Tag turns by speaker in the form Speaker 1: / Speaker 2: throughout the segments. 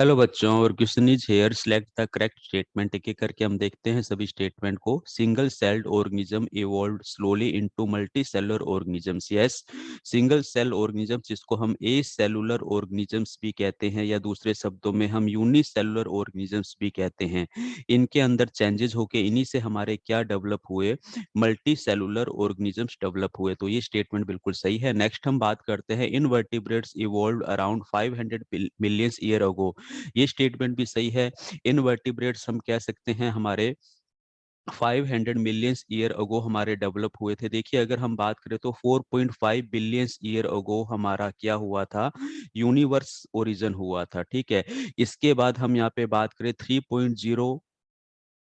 Speaker 1: Hello बच्चों, और question is here, select the correct statement. एक एक करके हम देखते हैं सभी स्टेटमेंट को। Single celled organism evolved slowly into multi cellular organisms. Yes, single cell organisms, जिसको हम ए सेलुलर ऑर्गेनिजम्स भी कहते हैं या दूसरे शब्दों में हम यूनिसेलुलर ऑर्गेनिजम्स भी कहते हैं, इनके अंदर चेंजेस होके इन्हीं से हमारे क्या डेवलप हुए, मल्टी सेलुलर ऑर्गेनिजम्स डेवलप हुए। तो ये स्टेटमेंट बिल्कुल सही है। नेक्स्ट हम बात करते हैं, invertebrates evolved around 500 millions year अगो। ये स्टेटमेंट भी सही है। इनवर्टिब्रेट्स हम कह सकते हैं हमारे 500 मिलियंस ईयर अगो हमारे डेवलप हुए थे। देखिए, अगर हम बात करें तो 4.5 बिलियंस ईयर अगो हमारा क्या हुआ था, यूनिवर्स ओरिजिन हुआ था। ठीक है। इसके बाद हम यहाँ पे बात करें 3.0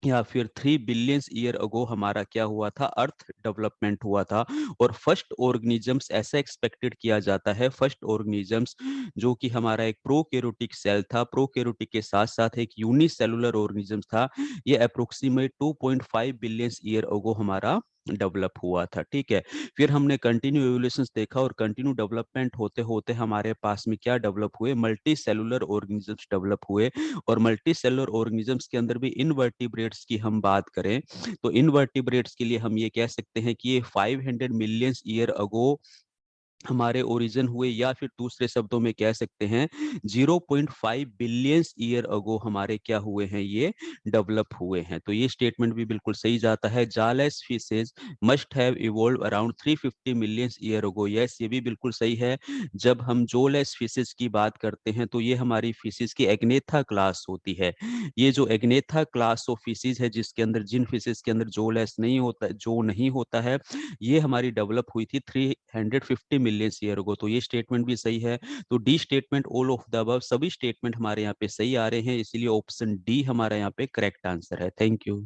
Speaker 1: या फिर 3 बिलियंस ईयर अगो हमारा क्या हुआ था, अर्थ डेवलपमेंट हुआ था। और फर्स्ट ऑर्गेनिजम्स, ऐसा एक्सपेक्टेड किया जाता है, फर्स्ट ऑर्गेनिजम्स जो कि हमारा एक प्रोकैरियोटिक सेल था, प्रोकैरियोटिक के साथ साथ एक यूनिसेलुलर ऑर्गेनिजम्स था, ये अप्रोक्सीमेट 2.5 बिलियंस ईयर अगो हमारा डेवलप हुआ था। ठीक है। फिर हमने कंटिन्यू एवोल्यूशन देखा, और कंटिन्यू डेवलपमेंट होते होते हमारे पास में क्या डेवलप हुए, मल्टी सेलुलर ऑर्गेनिजम्स डेवलप हुए। और मल्टी सेलुलर ऑर्गेनिजम्स के अंदर भी इनवर्टिब्रेट्स की हम बात करें तो इनवर्टिब्रेट्स के लिए हम ये कह सकते हैं कि ये 500 मिलियंस ईयर अगो हमारे ओरिजिन हुए, या फिर दूसरे शब्दों में कह सकते हैं 0.5 बिलियंस ईयर अगो हमारे क्या हुए हैं, ये डेवलप हुए हैं। तो ये स्टेटमेंट भी बिल्कुल सही जाता है। Jawless fishes must have evolve around 350 millions year ago. Yes, ये भी बिल्कुल सही है। जब हम जोलेस फिशेज की बात करते हैं तो ये हमारी फिशेज की एग्नेथा क्लास होती है। ये जो एग्नेथा क्लास ऑफ फिशेज है, जिसके अंदर, जिन फिशेज के अंदर जोलेस नहीं होता, जो नहीं होता है, ये हमारी डेवलप हुई थी 350 मिलियन ईयर अगो। तो ये स्टेटमेंट भी सही है। तो D statement, all of the above, सभी स्टेटमेंट हमारे यहाँ पे सही आ रहे हैं, इसीलिए ऑप्शन डी हमारा यहाँ पे करेक्ट आंसर है। Thank you.